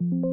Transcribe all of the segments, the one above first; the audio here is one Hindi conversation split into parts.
Hello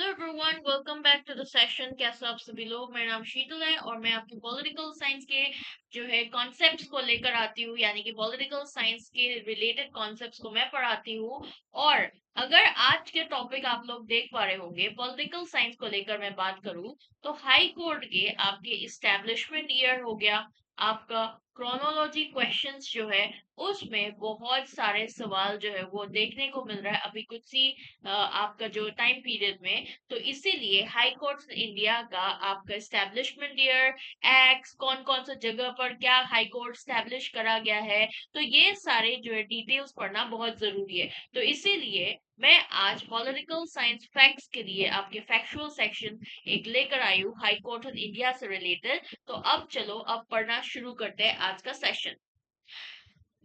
everyone, welcome back to the session. कैसे आप सभी लोग? मेरा नाम शीतल है और मैं आपकी पॉलिटिकल साइंस के जो है कॉन्सेप्ट्स को लेकर आती हूँ, यानी कि पॉलिटिकल साइंस के रिलेटेड कॉन्सेप्ट्स को मैं पढ़ाती हूँ। और अगर आज के टॉपिक आप लोग देख पा रहे होंगे, पॉलिटिकल साइंस को लेकर मैं बात करूँ तो हाई कोर्ट के आपके इस्टेब्लिशमेंट ईयर हो गया, आपका क्रोनोलॉजी क्वेश्चंस जो है उसमें बहुत सारे सवाल जो है वो देखने को मिल रहा है अभी कुछ सी आपका जो टाइम पीरियड में। तो इसीलिए हाई कोर्ट इंडिया का आपका एस्टेब्लिशमेंट ईयर, एक्ट्स, कौन कौन सा जगह पर क्या हाई कोर्ट स्टैब्लिश करा गया है, तो ये सारे जो है डिटेल्स पढ़ना बहुत जरूरी है। तो इसीलिए मैं आज पॉलिटिकल साइंस फैक्ट्स के लिए आपके फैक्चुअल सेक्शन एक लेकर आई हूँ हाई कोर्ट ऑफ इंडिया से रिलेटेड। तो अब चलो अब पढ़ना शुरू करते हैं आज का सेशन।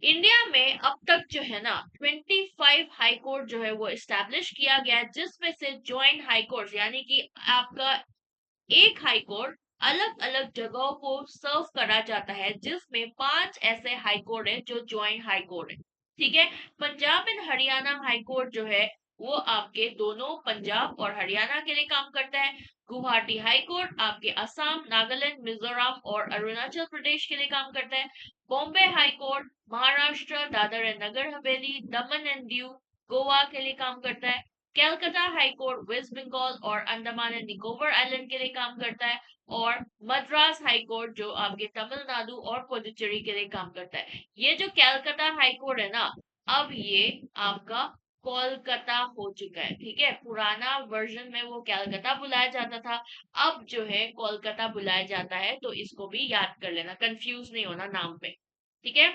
इंडिया में अब तक जो है ना 25 हाई कोर्ट जो है वो इस्टेब्लिश किया गया है, जिसमें से ज्वाइंट हाई कोर्ट यानी कि आपका एक हाई कोर्ट अलग अलग जगहों को सर्व करा जाता है, जिसमें 5 ऐसे हाई कोर्ट है जो ज्वाइंट हाई कोर्ट है। ठीक है। Punjab and Haryana high court जो है वो आपके दोनों पंजाब और हरियाणा के लिए काम करता है। गुवाहाटी हाई कोर्ट आपके असम, नागालैंड, मिजोरम और अरुणाचल प्रदेश के लिए काम करता है। Bombay High Court Maharashtra, Dadra and Nagar Haveli, Daman and Diu, Goa के लिए काम करता है। कलकत्ता हाई कोर्ट वेस्ट बंगाल और अंडमान एंड निकोबार आइलैंड के लिए काम करता है। और मद्रास हाई कोर्ट जो आपके तमिलनाडु और पुडुचेरी के लिए काम करता है। ये जो कलकत्ता हाई कोर्ट है ना, अब ये आपका कोलकाता हो चुका है। ठीक है, पुराना वर्जन में वो कलकत्ता बुलाया जाता था, अब जो है कोलकाता बुलाया जाता है। तो इसको भी याद कर लेना, कंफ्यूज नहीं होना नाम पे। ठीक है।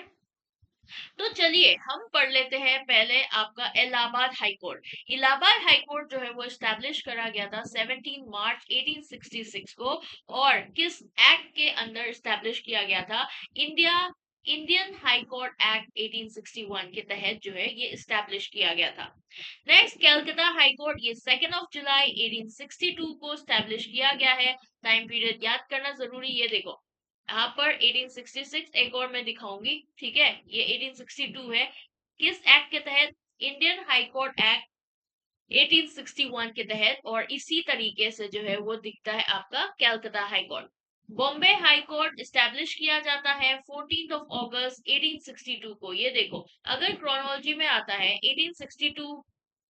तो चलिए हम पढ़ लेते हैं पहले आपका Allahabad high court. Allahabad high court जो है वो एस्टेब्लिश करा गया था 17 मार्च 1866 को। और किस एक्ट के अंदर एस्टेब्लिश किया गया था? India Indian high court act 1861 के तहत जो है ये एस्टेब्लिश किया गया था। नेक्स्ट कलकत्ता हाई कोर्ट, ये 2 जुलाई 1862 को एस्टेब्लिश किया गया है। टाइम पीरियड याद करना जरूरी। ये देखो यहाँ पर 1866 एक और मैं दिखाऊंगी। ठीक है, ये 1862 है। किस एक्ट के तहत? इंडियन हाई कोर्ट एक्ट 1861 के तहत। और इसी तरीके से जो है वो दिखता है आपका Calcutta high court. Bombay High court establish किया जाता है 14 अगस्त 1862 को। ये देखो, अगर क्रोनोलॉजी में आता है 1862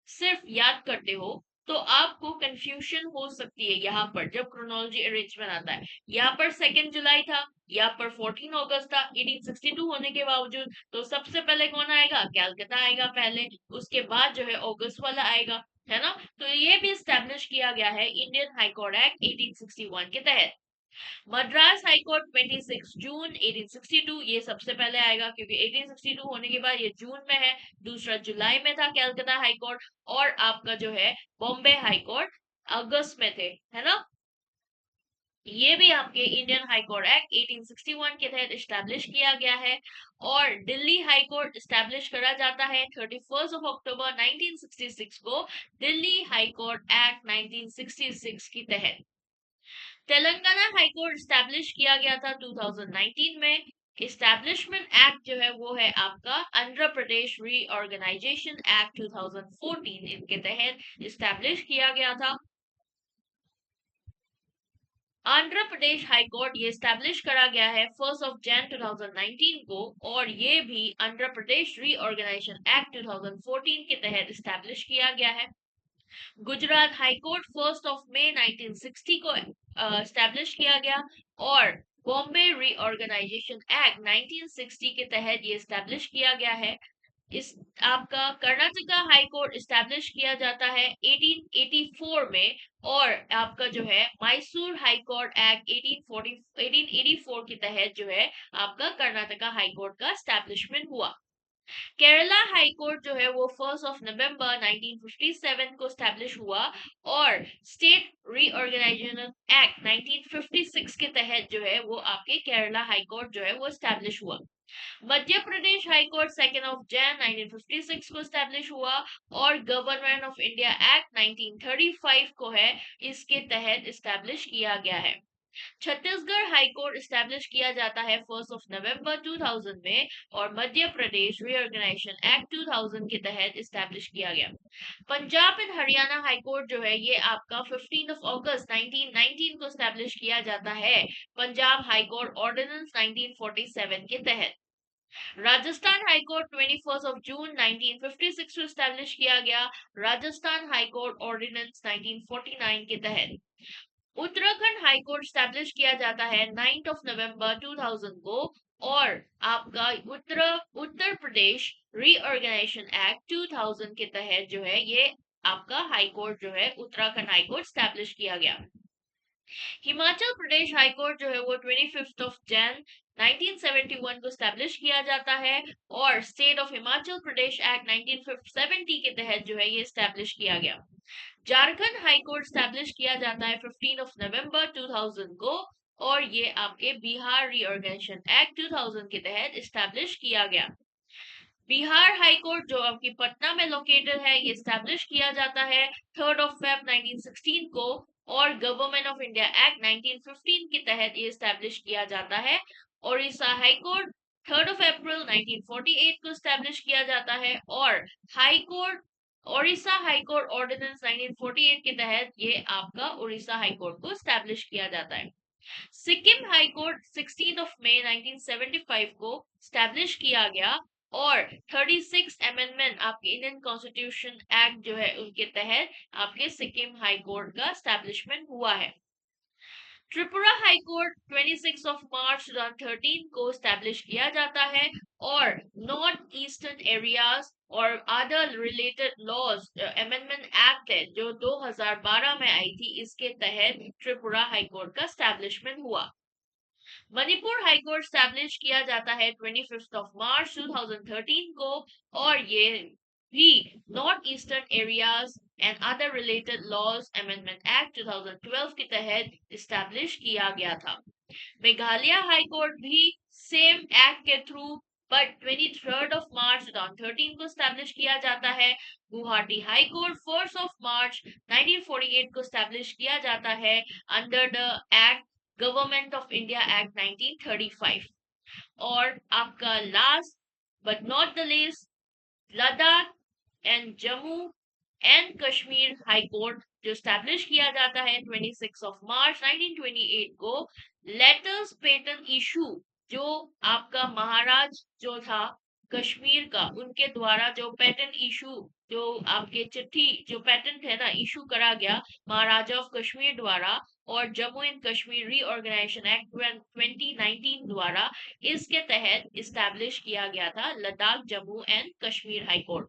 सिर्फ याद करते हो तो आपको कंफ्यूजन हो सकती है। यहाँ पर जब क्रोनोलॉजी अरेंजमेंट आता है, यहाँ पर 2 जुलाई था, यहाँ पर 14 अगस्त था 1862 होने के बावजूद। तो सबसे पहले कौन आएगा? कैलकाटा आएगा पहले, उसके बाद जो है अगस्त वाला आएगा, है ना। तो ये भी स्टैब्लिश किया गया है इंडियन हाई कोर्ट एक्ट 1861 के तहत। मद्रास हाई कोर्ट 26 जून 1862, ये सबसे पहले आएगा क्योंकि 1862 होने के बाद ये जून में है। दूसरा जुलाई में था कलकत्ता हाई कोर्ट। और आपका जो है बॉम्बे हाई कोर्ट अगस्त में थे, है ना। ये भी आपके इंडियन हाई कोर्ट एक्ट 1861 के तहत स्टैब्लिश किया गया है। और दिल्ली हाई कोर्ट स्टैब्लिश करा जाता है 31 अक्टूबर 1966 को, दिल्ली हाई कोर्ट एक्ट 1966 के तहत। तेलंगाना हाई कोर्ट स्टैब्लिश किया गया था 2019 में। इस्टेब्लिशमेंट एक्ट जो है वो है आपका आंध्र प्रदेश रीऑर्गेनाइजेशन एक्ट 2014, इनके तहत इस्टेब्लिश किया गया था। आंध्र प्रदेश हाई कोर्ट ये स्टैब्लिश करा गया है 1 जनवरी 2019 को। और ये भी आंध्र प्रदेश रीऑर्गेनाइजेशन एक्ट 2014 के तहत स्टैब्लिश किया गया है। गुजरात हाई कोर्ट 1 मई 1960 को स्टैब्लिश किया गया। और बॉम्बे रीऑर्गेनाइजेशन एक्ट 1960 के तहत ये स्टैब्लिश किया गया है। इस आपका कर्नाटका हाई कोर्ट स्टैब्लिश किया जाता है 1884 में। और आपका जो है मैसूर हाई कोर्ट एक्ट 1884 के तहत जो है आपका कर्नाटका हाई कोर्ट का स्टैब्लिशमेंट हुआ। केरला हाई कोर्ट जो है वो 1 नवंबर 1957 को स्टैब्लिश हुआ। और स्टेट रीऑर्गेनाइजेशन एक्ट 1956 के तहत जो है वो आपके केरला हाई कोर्ट जो है वो स्टैब्लिश हुआ। मध्य प्रदेश हाई कोर्ट 2 जनवरी 1956 को स्टैब्लिश हुआ। और गवर्नमेंट ऑफ इंडिया एक्ट 1935 को है इसके तहत स्टैब्लिश किया गया है। छत्तीसगढ़ हाई कोर्ट स्टैब्लिश किया जाता है 1 नवंबर 2000 में और मध्य प्रदेश रीऑर्गेनाइजेशन एक्ट 2000 के तहत स्टैब्लिश किया गया। Punjab and Haryana high court जो है ये आपका 15 अगस्त 1919 को स्टैब्लिश किया जाता है पंजाब हाई कोर्ट ऑर्डिनेंस 1947 के तहत। राजस्थान हाई कोर्ट 21 जून 1956 को स्टैब्लिश किया गया राजस्थान हाई कोर्ट ऑर्डिनेंस 1949 के तहत। उत्तराखंड हाई कोर्ट स्टैब्लिश किया जाता है 9 नवंबर 2000 को और आपका उत्तर प्रदेश रीऑर्गेनाइजेशन एक्ट 2000 के तहत जो है ये आपका हाई कोर्ट जो है उत्तराखंड हाई कोर्ट स्टैब्लिश किया गया। हिमाचल प्रदेश हाई कोर्ट जो है वो 25 जैन 1971 को स्टैब्लिश किया जाता है और state of Himachal Pradesh act 1970 के तहत जो है ये स्टैब्लिश किया गया। झारखंड हाई कोर्ट स्टैब्लिश किया जाता है 15 नवंबर 2000 को और ये आपके बिहार रीऑर्गेनाइजेशन एक्ट 2000 के तहत स्टैब्लिश किया गया। बिहार हाई कोर्ट जो आपकी पटना में लोकेटेड है ये स्टैब्लिश किया जाता है 3 फेब 1916 को और गवर्नमेंट ऑफ इंडिया एक्ट 1915 के तहत ये स्टैब्लिश किया जाता है। ओडिशा हाई कोर्ट 3 अप्रैल 1948 को स्टैब्लिश किया जाता है और high court Odisha high court ordinance 1948 के तहत ये आपका ओडिशा हाई कोर्ट को स्टैब्लिश किया जाता है। सिक्किम हाई कोर्ट 16 मई 1975 को स्टैब्लिश किया गया और 36 अमेंडमेंट आपके इंडियन कॉन्स्टिट्यूशन एक्ट जो है उनके तहत आपके सिक्किम हाई कोर्ट का स्टैब्लिशमेंट हुआ है। त्रिपुरा हाई कोर्ट 26 मार्च 2013 को स्टैब्लिश किया जाता है और नॉर्थ ईस्टर्न एरियाज और other related laws amendment act है जो 2012 में आई थी इसके तहत त्रिपुरा हाई कोर्ट का स्टैब्लिशमेंट हुआ। मणिपुर हाई कोर्ट स्टैब्लिश किया जाता है 25 मार्च 2013 को और ये भी north eastern areas and other related laws amendment act 2012 के तहत स्टैब्लिश किया गया था। मेघालय हाई कोर्ट भी सेम एक्ट के थ्रू बट 23 मार्च 2013 को स्टैब्लिश किया जाता है। गुवाहाटी हाई कोर्ट 4 मार्च 1948 को स्टैब्लिश किया जाता है under the act government of India act 1935। और आपका last but not the least Ladakh and Jammu and Kashmir high court जो स्टैब्लिश किया जाता है 26 मार्च 1928 को लेटर्स पेटेंट इशू जो आपका महाराज जो था कश्मीर का उनके द्वारा जो पेटेंट इशू जो आपके चिट्ठी जो पेटेंट है ना इशू करा गया महाराजा ऑफ कश्मीर द्वारा और Jammu and Kashmir reorganisation act 2019 द्वारा इसके तहत इस्टेब्लिश किया गया था Ladakh Jammu and Kashmir high court.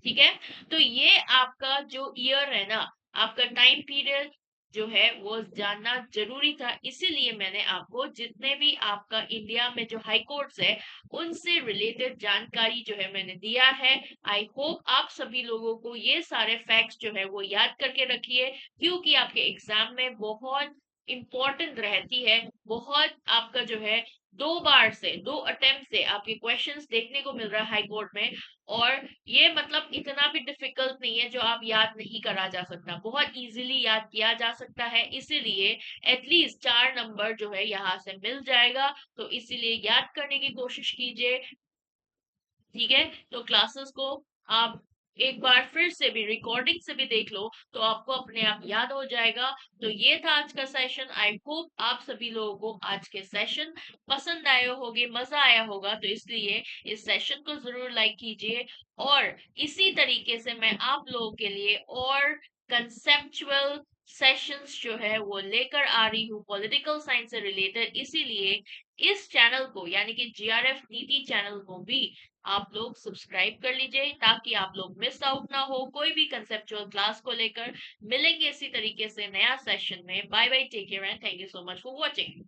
ठीक है, तो ये आपका जो ईयर है ना आपका टाइम पीरियड जो है वो जानना जरूरी था इसीलिए मैंने आपको जितने भी आपका इंडिया में जो हाई कोर्ट्स है उनसे रिलेटेड जानकारी जो है मैंने दिया है। आई होप आप सभी लोगों को ये सारे फैक्ट्स जो है वो याद करके रखिए क्योंकि आपके एग्जाम में बहुत इंपॉर्टेंट रहती है। बहुत आपका जो है दो अटेम्प्ट से आपके क्वेश्चंस देखने को मिल रहा है हाई कोर्ट में और ये मतलब इतना भी डिफिकल्ट नहीं है जो आप याद नहीं करा जा सकता बहुत इजीली याद किया जा सकता है इसीलिए एटलीस्ट 4 नंबर जो है यहाँ से मिल जाएगा तो इसीलिए याद करने की कोशिश कीजिए। ठीक है, तो क्लासेस को आप एक बार फिर से भी रिकॉर्डिंग से भी देख लो तो आपको अपने आप याद हो जाएगा। तो ये था आज का सेशन। आई होप आप सभी लोगों को आज के सेशन पसंद आए होंगे मजा आया होगा तो इसलिए इस सेशन को जरूर लाइक कीजिए और इसी तरीके से मैं आप लोगों के लिए और कंसेप्चुअल सेशंस जो है वो लेकर आ रही हूँ पॉलिटिकल साइंस से रिलेटेड इसीलिए इस चैनल को यानी कि जीआरएफ नीति चैनल को भी आप लोग सब्सक्राइब कर लीजिए ताकि आप लोग मिस आउट ना हो कोई भी कंसेप्चुअल क्लास को लेकर। मिलेंगे इसी तरीके से नया सेशन में। Bye bye, take care and thank you so much for watching.